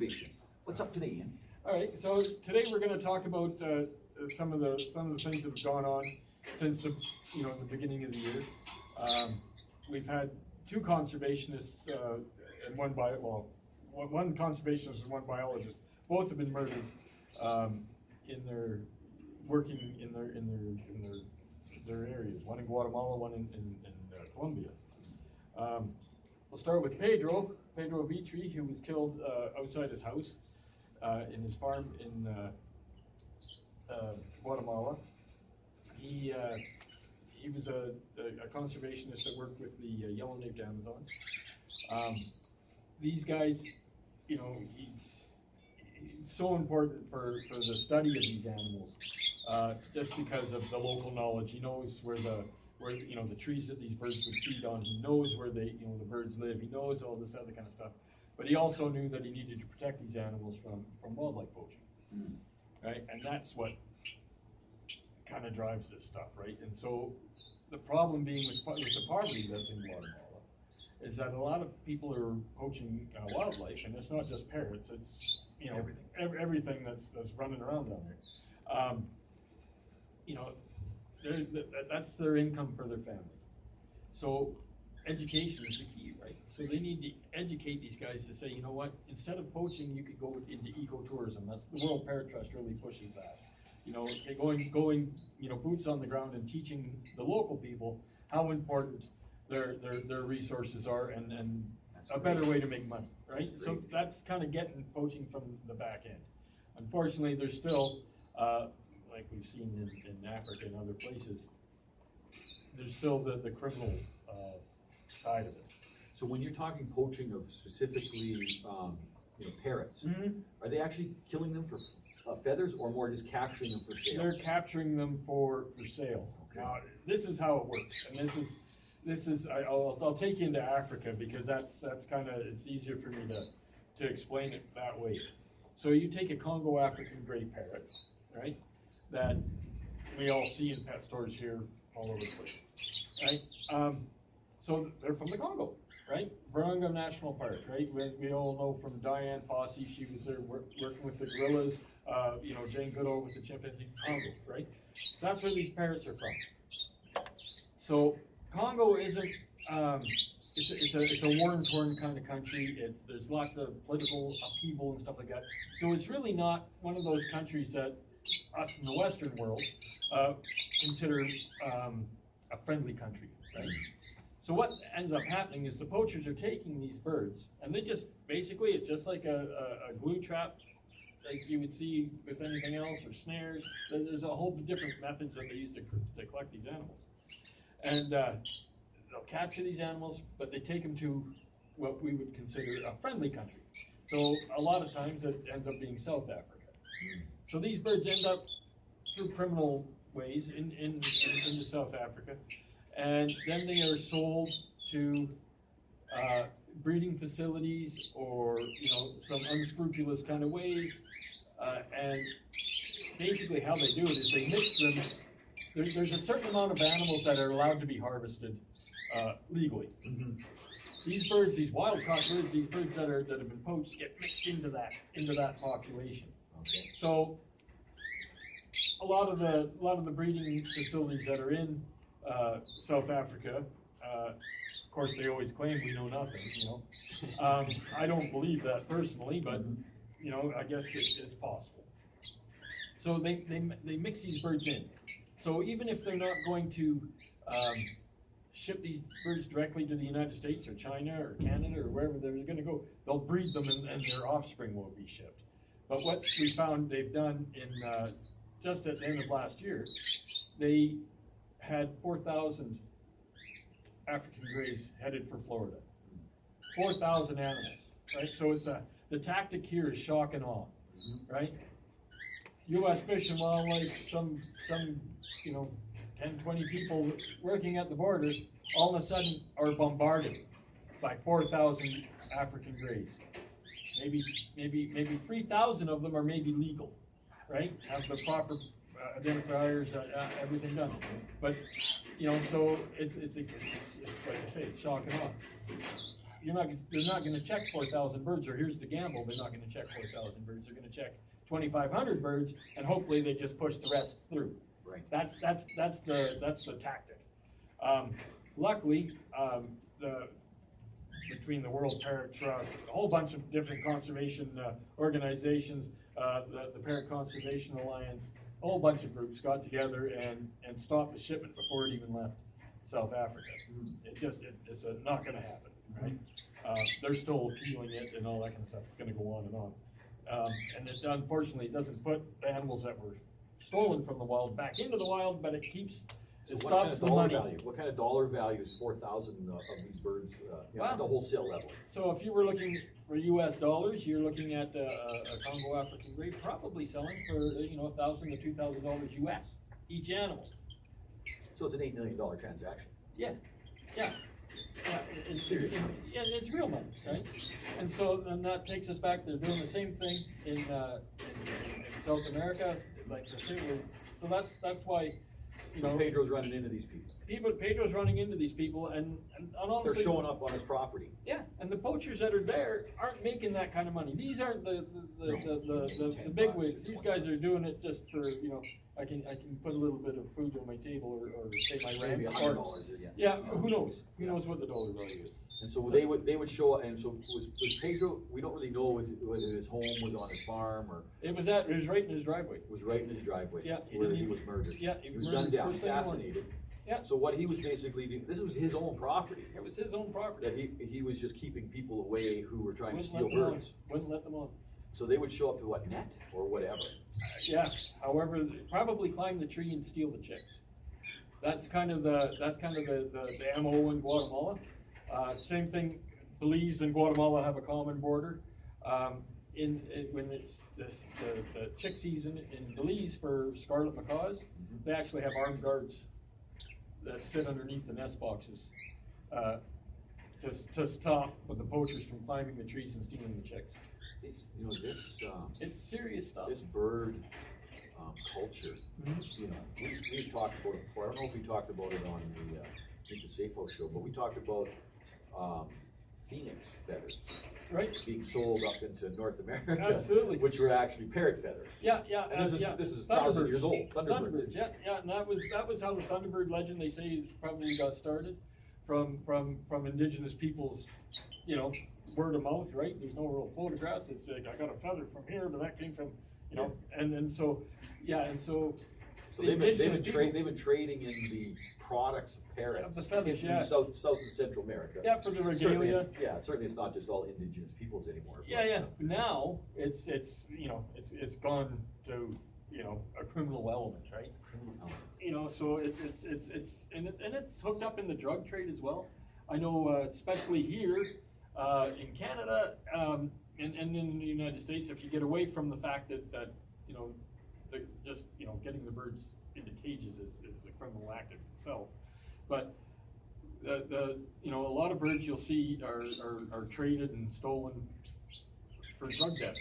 conservation. What's up today, Ian? All right, so today we're going to talk about some of the things that have gone on since the beginning of the year. We've had two conservationists and one conservationist and one biologist. Both have been murdered in their working in their areas. One in Guatemala, one in Colombia. We'll start with Pedro Vitiri, who was killed outside his house in his farm in Guatemala. He was a conservationist that worked with the yellow-naped Amazon. These guys, he's so important for the study of these animals, just because of the local knowledge. He knows where the trees that these birds would feed on. He knows where the birds live. He knows all this other kind of stuff. But he also knew that he needed to protect these animals from wildlife poaching, right? And that's what kind of drives this stuff, right? And so the problem being with the poverty that's in Guatemala is that a lot of people are poaching wildlife, and it's not just parrots. It's everything that's running around down there. That's their income for their family. So education is the key, right? So they need to educate these guys to say, you know what, instead of poaching, you could go into ecotourism. That's the World Parrot Trust really pushes that. Going, boots on the ground and teaching the local people how important their resources are and a better way to make money, right? So that's kind of getting poaching from the back end. Unfortunately, there's still, like we've seen in Africa and other places, there's still the criminal side of it. So when you're talking poaching of specifically, parrots, are they actually killing them for feathers, or more just capturing them for sale? They're capturing them for sale. Okay. Now, this is how it works, and this is I'll take you into Africa because that's kind of, it's easier for me to explain it that way. So you take a Congo African gray parrot, right? That we all see in pet stores here all over the place, right? So they're from the Congo, right? Virunga National Park, right? We all know from Diane Fossey, she was there working with the gorillas. Jane Goodall with the chimpanzee, Congo, right? So that's where these parrots are from. So Congo isn't, it's a war-torn kind of country. There's lots of political upheaval and stuff like that. So it's really not one of those countries that us in the Western world consider a friendly country, right? So what ends up happening is the poachers are taking these birds, and they just, basically, it's just like a glue trap, like you would see with anything else, or snares. There's a whole different methods that they use to collect these animals. And they'll capture these animals, but they take them to what we would consider a friendly country. So a lot of times it ends up being South Africa. So these birds end up through criminal ways into South Africa, and then they are sold to breeding facilities or some unscrupulous kind of ways, and basically how they do it is they mix them. There's a certain amount of animals that are allowed to be harvested legally. These birds, these wild caught birds, these birds that have been poached, get mixed into that population. Okay. So a lot of the breeding facilities that are in South Africa, of course, they always claim we know nothing. I don't believe that personally, but I guess it's possible. So they mix these birds in. So even if they're not going to ship these birds directly to the United States or China or Canada or wherever they're going to go, they'll breed them and their offspring will be shipped. But what we found they've done in just at the end of last year, they had 4,000 African greys headed for Florida. 4,000 animals, right? So it's the tactic here is shock and awe, right? U.S. Fish and Wildlife, some 10, 20 people working at the border, all of a sudden are bombarded by 4,000 African greys. Maybe 3,000 of them are maybe legal, right? Have the proper identifiers, everything done. But so it's like I say, it's shock and awe. they're not gonna check 4,000 birds, or here's the gamble, they're not gonna check 4,000 birds, they're gonna check 2,500 birds, and hopefully they just push the rest through. Right. That's the tactic. Luckily, between the World Parrot Trust, a whole bunch of different conservation organizations, the Parrot Conservation Alliance, a whole bunch of groups got together and stopped the shipment before it even left South Africa. It's not gonna happen, right? They're still appealing it and all that kind of stuff. It's gonna go on and on. And it unfortunately doesn't put the animals that were stolen from the wild back into the wild, but it keeps, So it what kind stops of the dollar money. value? What kind of dollar value is 4,000 of these birds, at the wholesale level? So if you were looking for US dollars, you're looking at a Congo African grey probably selling for, $1,000 to $2,000 US, each animal. So it's an $8 million transaction. Yeah. It's serious money. Yeah, it's real money, right? And so, and that takes us back, they're doing the same thing in South America, like I said, so that's why, Pedro's running into these people. Pedro's running into these people, and honestly, They're showing up on his property. yeah, and the poachers that are there aren't making that kind of money. These aren't the big wigs. These guys are doing it just for, I can put a little bit of food on my table or pay my rent. Maybe $100, Yeah, who knows? Who knows what the dollar value is? And so they would show up, and so was Pedro, we don't really know whether his home was on his farm or. It was right in his driveway. It was right in his driveway. Yeah, where he was murdered. Yeah, he was gunned down, assassinated. Yeah. So what he was basically doing, this was his own property. It was his own property. That he was just keeping people away who were trying to Wouldn't steal let them birds. on. Wouldn't let them on. So they would show up to what, net or whatever? Yeah, however, probably climb the tree and steal the chicks. That's kind of the MO in Guatemala. Same thing, Belize and Guatemala have a common border. When it's the chick season in Belize for scarlet macaws, they actually have armed guards that sit underneath the nest boxes to stop the poachers from climbing the trees and stealing the chicks. It's serious stuff. This bird culture, we've talked about it before. I don't know if we talked about it on the Safo show, but we talked about phoenix feathers, right, being sold up into North America, absolutely, which were actually parrot feathers. Yeah. And this is 1,000 years old. Thunderbirds. Yeah, and that was how the Thunderbird legend, they say, probably got started from indigenous peoples, word of mouth, right? There's no real photographs. It's like, I got a feather from here, but that came from, and so they've been trading in the products of parrots, the feathers, in South and Central America. Yeah, for the regalia. Certainly it's not just all indigenous peoples anymore. Yeah. Now it's gone to a criminal element, right? So it's hooked up in the drug trade as well. I know, especially here in Canada and in the United States, if you get away from the fact that just getting the birds into cages is a criminal act in itself, but a lot of birds you'll see are traded and stolen for drug debt.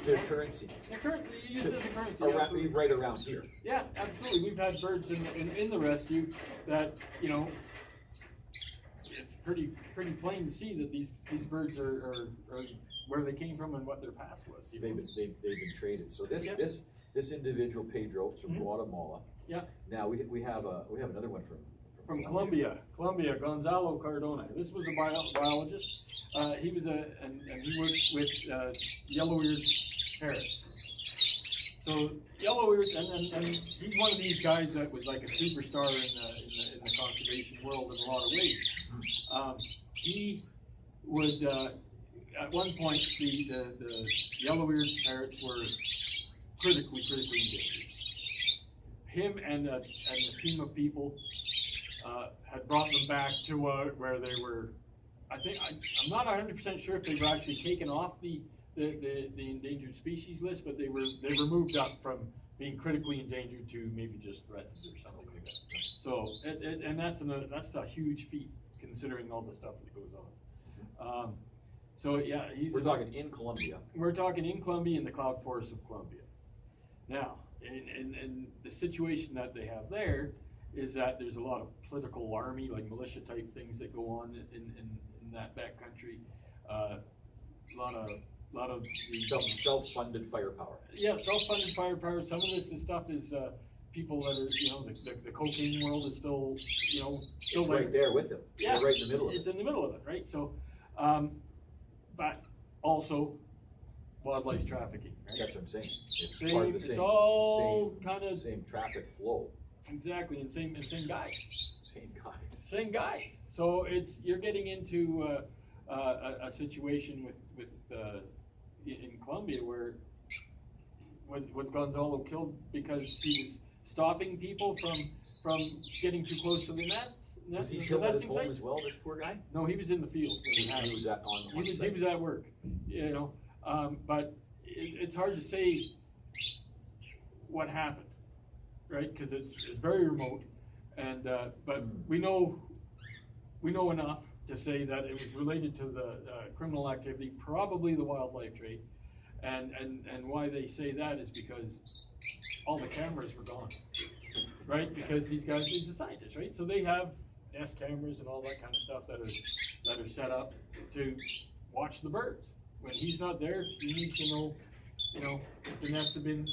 Their currency. You use it as a currency. Right around here. Yeah, absolutely. We've had birds in the rescue that, it's pretty plain to see that these birds are where they came from and what their past was. They've been traded. So this individual Pedro from Guatemala. Yeah. Now we have another one from Colombia, Gonzalo Cardona. This was a biologist. He was and he worked with yellow-eared parrots. So yellow-eared, and he's one of these guys that was like a superstar in the conservation world in a lot of ways. He would at one point the yellow-eared parrots were critically endangered. Him and a team of people had brought them back to where they were. I'm not 100% sure if they were actually taken off the endangered species list, but they were moved up from being critically endangered to maybe just threatened or something like that. So and that's a huge feat considering all the stuff that goes on. So yeah, we're talking in Colombia. We're talking in Colombia, in the cloud forests of Colombia. Now, in the situation that they have there is that there's a lot of political army, like militia type things that go on in that backcountry. A lot of the Self-funded firepower. yeah, self-funded firepower. Some of this stuff is people that are, the cocaine world is still, still Right there with them. Yeah, They're right in the middle of it's it. in the middle of it, right? So, but also wildlife trafficking, right? That's what I'm saying. It's part of the same. It's all kind of same traffic flow. exactly, and same guys. Same guys. Same guys. So you're getting into a situation with in Colombia where was Gonzalo killed because he was stopping people from getting too close to the nets? Was he killed at his home as well, this poor guy? No, he was in the field. He was at work, but it's hard to say what happened, right? Because it's very remote, and but we know enough to say that it was related to the criminal activity, probably the wildlife trade, and why they say that is because all the cameras were gone, right? Because these are scientists, right? So they have nest cameras and all that kind of stuff that are set up to watch the birds. When he's not there, he needs to know, if the nests have been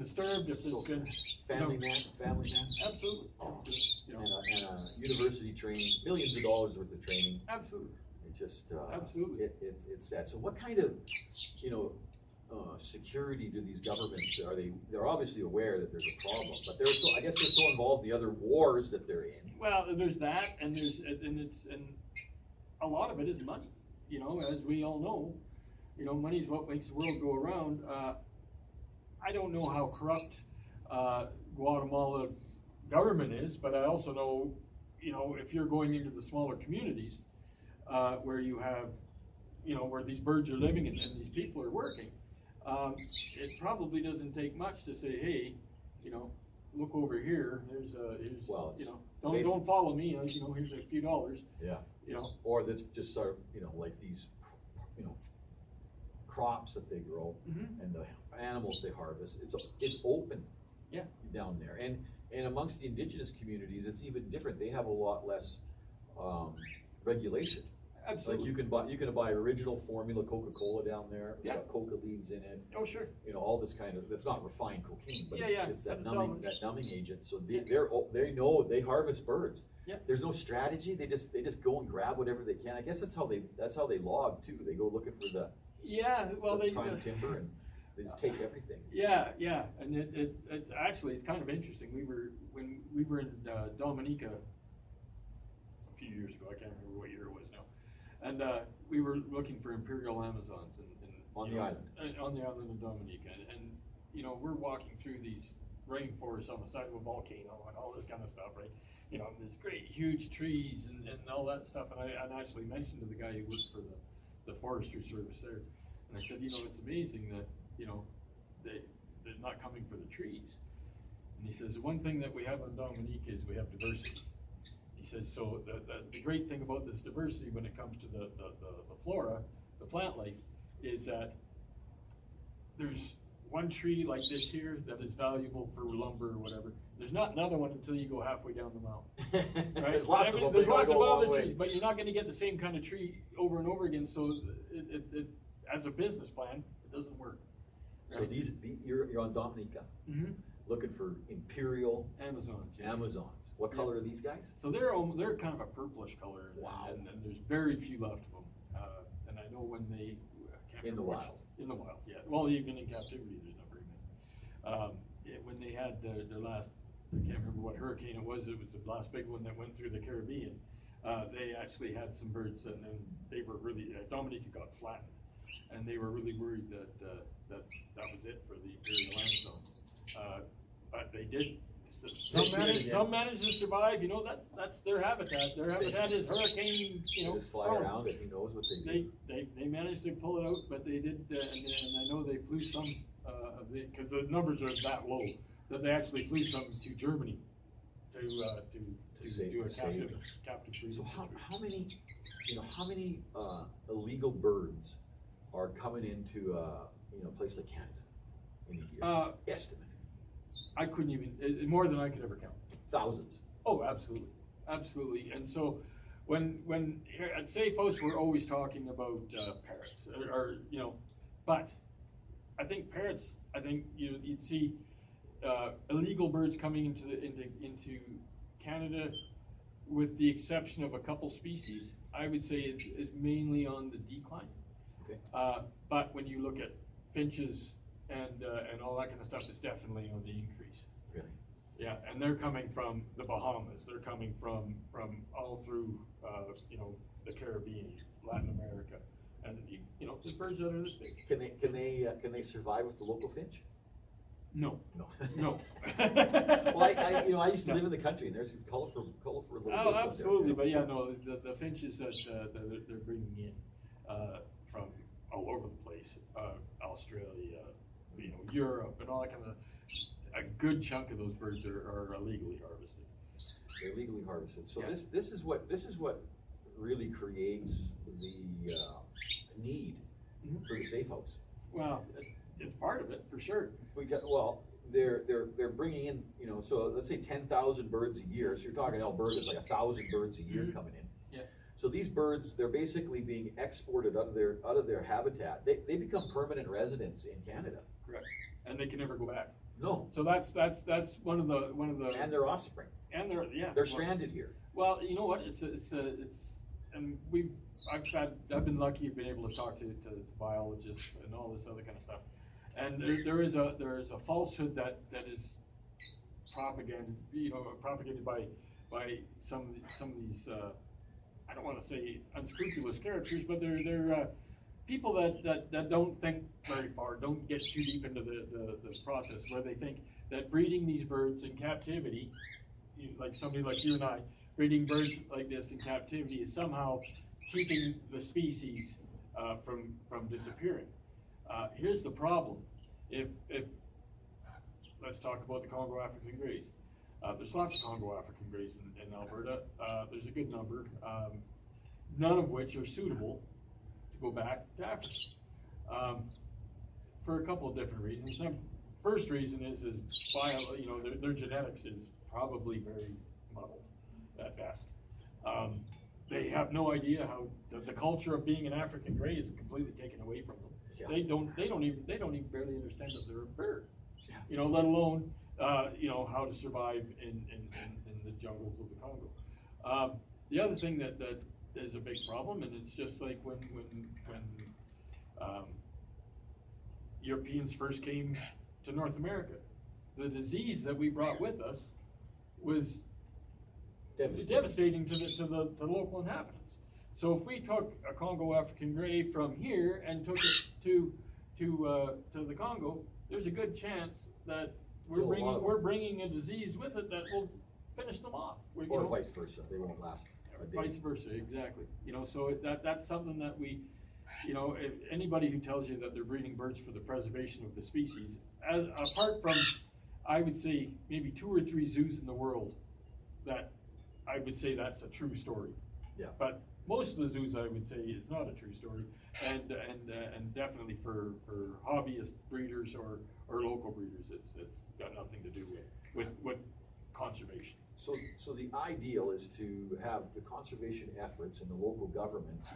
disturbed, if there's been family man. Absolutely. And a university training, millions of dollars worth of training. Absolutely. It's just absolutely. It's sad. So what kind of security do these governments? They're obviously aware that there's a problem, but I guess they're so involved in the other wars that they're in. Well, there's that, and a lot of it is money. As we all know, money is what makes the world go around. I don't know how corrupt Guatemala government is, but I also know, if you're going into the smaller communities where you have, where these birds are living and these people are working, it probably doesn't take much to say, hey, look over here. Don't follow me. Here's a few dollars. Yeah. Or that's just sort of like these crops that they grow and the animals they harvest. It's open. Yeah. Down there, and amongst the indigenous communities, it's even different. They have a lot less regulation. Absolutely. Like you can buy original formula Coca-Cola down there. It's got coca leaves in it. Oh, sure. All this kind of, that's not refined cocaine, but it's that numbing agent. So they know they harvest birds. Yeah. There's no strategy. They just go and grab whatever they can. I guess that's how they log too. They go looking for the prime timber and they just take everything. Yeah, and it's actually kind of interesting. When we were in Dominica a few years ago. I can't remember what year it was now. And we were looking for imperial Amazons on the island. On the island of Dominica, and we're walking through these rainforests on the side of a volcano and all this kind of stuff, right? These great huge trees and all that stuff. And I actually mentioned to the guy who worked for the forestry service there, and I said, it's amazing that they're not coming for the trees. And he says, the one thing that we have on Dominica is we have diversity. He says, so the great thing about this diversity when it comes to the flora, the plant life, is that there's one tree like this here that is valuable for lumber or whatever. There's not another one until you go halfway down the mountain. Right? There's lots of them. There's lots of other trees, but you're not going to get the same kind of tree over and over again. So it as a business plan, it doesn't work. Right? So you're on Dominica, looking for imperial Amazons. Yeah. Amazons. What color are these guys? So they're kind of a purplish color. Wow. And there's very few left of them. And I know when they in the wild. In the wild, yeah. Well, even in captivity, there's not very many. When they had their last, I can't remember what hurricane it was. It was the last big one that went through the Caribbean. They actually had some birds, and they were really Dominica got flattened, and they were really worried that that was it for the imperial Amazon. But they did. Some managed to survive. That's their habitat. Their habitat is hurricane. They just fly around it. Who knows what they do? They managed to pull it out, but they did, and I know they flew some of the, because the numbers are that low that they actually flew some to Germany to do a captive breeding. So how many illegal birds are coming into a place like Canada in a year? Estimate. I couldn't even, more than I could ever count. Thousands. Oh, absolutely, absolutely. And so when here at Safe House, we're always talking about parrots, or but I think parrots. I think you'd see illegal birds coming into Canada, with the exception of a couple species. I would say is mainly on the decline. Okay. But when you look at finches and all that kind of stuff, it's definitely on the increase. Really? Yeah, and they're coming from the Bahamas. They're coming from all through the Caribbean, Latin America, and there's birds that are this big. Can they survive with the local finch? No. No. No. Well, I used to live in the country, and there's colorful little birds Oh, up absolutely, there, but yeah, so- no, the finches that they're bringing in from all over the place, Australia, Europe, and all that kind of. A good chunk of those birds are illegally harvested. They're legally harvested. So Yeah. this is what really creates the need for the safe house. Well, it's part of it for sure. They're bringing in, so let's say 10,000 birds a year. So you're talking Alberta's like 1,000 birds a year coming in. Yeah. So these birds, they're basically being exported out of their habitat. They become permanent residents in Canada. Correct. And they can never go back. No. So that's one of the And their offspring. and They're stranded here. Well, you know what? It's and I've been lucky, been able to talk to biologists and all this other kind of stuff. And there is a falsehood that is propagated by some of these I don't want to say unscrupulous characters, but they're people that don't think very far, don't get too deep into the process, where they think that breeding these birds in captivity, like somebody like you and I, breeding birds like this in captivity is somehow keeping the species from disappearing. Here's the problem. If let's talk about the Congo African greys. There's lots of Congo African greys in Alberta. There's a good number, none of which are suitable to go back to Africa, for a couple of different reasons. The first reason is their genetics is probably very muddled at best. They have no idea how the culture of being an African gray is completely taken away from them. Yeah. They don't even barely understand that they're a bird. Yeah. Let alone how to survive in the jungles of the Congo. The other thing that is a big problem, and it's just like when Europeans first came to North America, the disease that we brought with us was devastating to the local inhabitants. So if we took a Congo African gray from here and took it to the Congo, there's a good chance that we're bringing a disease with it that will finish them off. Or vice versa, they won't last a day. Vice versa, exactly. So that's something that we, if anybody who tells you that they're breeding birds for the preservation of the species, apart from, I would say, maybe 2 or 3 zoos in the world, that I would say that's a true story. Yeah. But most of the zoos, I would say, it's not a true story, and definitely for hobbyist breeders or local breeders, it's got nothing to do with conservation. So the ideal is to have the conservation efforts in the local governments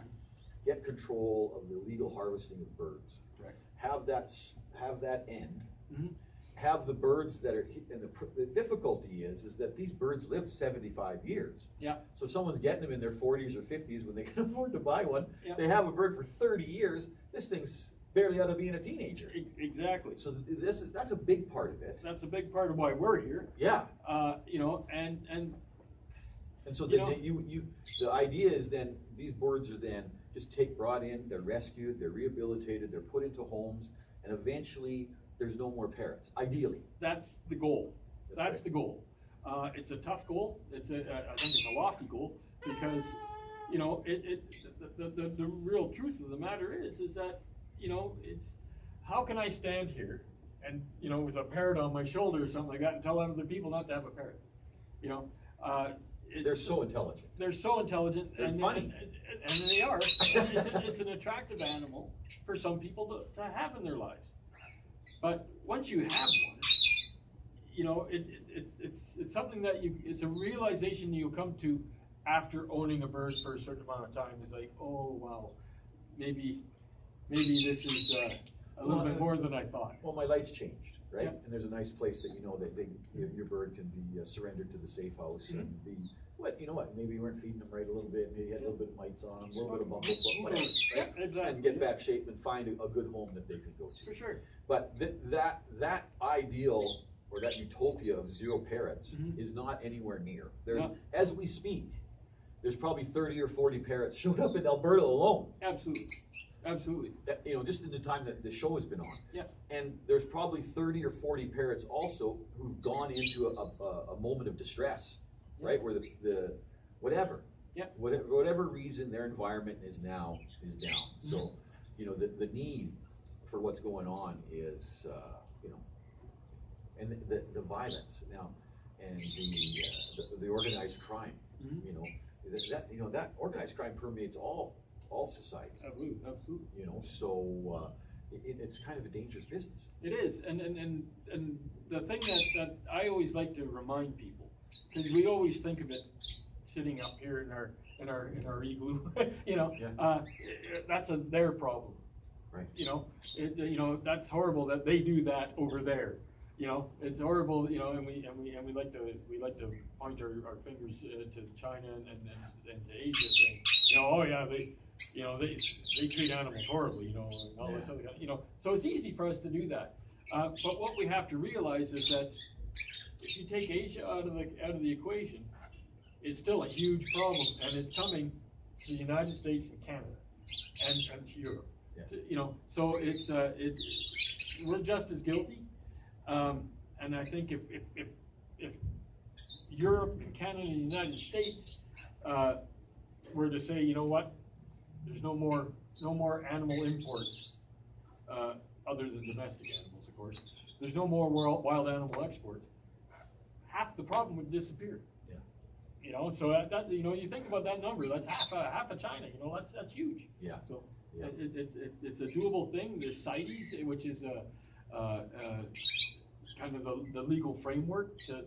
get control of the illegal harvesting of birds. Correct. Have that end. Mm-hmm. Have the birds that are, and the difficulty is that these birds live 75 years. Yeah. So someone's getting them in their 40s or 50s when they can afford to buy one. Yeah. They have a bird for 30 years. This thing's barely out of being a teenager. Exactly. So that's a big part of it. That's a big part of why we're here. Yeah. And so then the idea is then these birds are then just brought in, they're rescued, they're rehabilitated, they're put into homes, and eventually there's no more parrots. Ideally. that's the goal. That's right. the goal. It's a tough goal. I think it's a lofty goal, because the real truth of the matter is that it's how can I stand here and with a parrot on my shoulder or something like that and tell other people not to have a parrot? They're so intelligent. They're so intelligent. They're and funny. And they are. It's an attractive animal for some people to have in their lives. But once you have one, you know, it's something that it's a realization you come to after owning a bird for a certain amount of time. It's like, oh wow, maybe this is a little bit more than I thought. Well, my life's changed, right? Yeah. And there's a nice place that, you know, that your bird can be surrendered to the safe house and be, you know what, maybe you weren't feeding them right a little bit, maybe you had a little bit of mites on them, a little bit of bumble, but whatever, right? Yeah, exactly. And get back shape and find a good home that they can go to. For sure. But that ideal, or that utopia of zero parrots is not anywhere near. There's, as we speak, there's probably 30 or 40 parrots showed up in Alberta alone. Absolutely. Absolutely. You know, just in the time that the show has been on. Yeah. And there's probably 30 or 40 parrots also who've gone into a moment of distress, right? Where the whatever. Yeah. Whatever reason their environment is now is down. So, you know, the need for what's going on is, you know, and the violence now, and the organized crime, you know, that organized crime permeates all society. Absolutely. You know, so it's kind of a dangerous business. It is, and the thing that I always like to remind people, because we always think of it sitting up here in our igloo, you know, that's their problem. Right. You know, that's horrible that they do that over there. You know, it's horrible. You know, and we like to point our fingers to China and to Asia, saying, you know, oh yeah, they treat animals horribly. You know, and all this other kind. You know, so it's easy for us to do that. But what we have to realize is that if you take Asia out of the equation, it's still a huge problem, and it's coming to the United States and Canada and to Europe. Yeah. You know, so it's we're just as guilty, and I think if Europe and Canada and the United States were to say, you know what, there's no more animal imports other than domestic animals, of course. There's no more wild animal exports. Half the problem would disappear. Yeah. You know, so that you know, you think about that number. That's half of China. You know, that's huge. Yeah. So. Yeah. It's a doable thing. There's CITES, which is kind of the legal framework to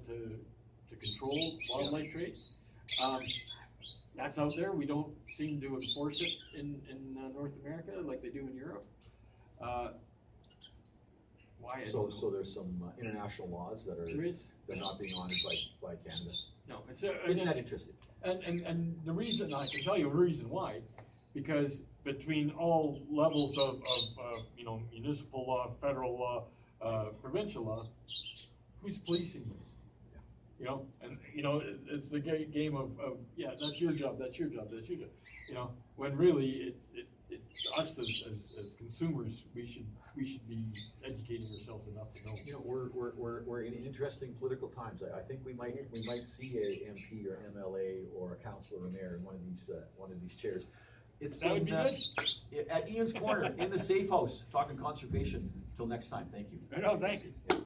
control wildlife trade. That's out there. We don't seem to enforce it in North America like they do in Europe. Why? So there's some international laws that are not being honored by Canada. No, isn't that interesting? And the reason, I can tell you a reason why, because between all levels of you know, municipal law, federal law, provincial law, who's policing this? Yeah. You know, and you know, it's the game of yeah, that's your job, that's your job, that's your job. You know, when really it's us as consumers, we should be educating ourselves enough to know. You know, we're in interesting political times. I think we might see a MP or MLA or a councillor or mayor in one of these chairs. It's been at Ian's Corner in the Safe House, talking conservation. Till next time, thank you. No, thank you.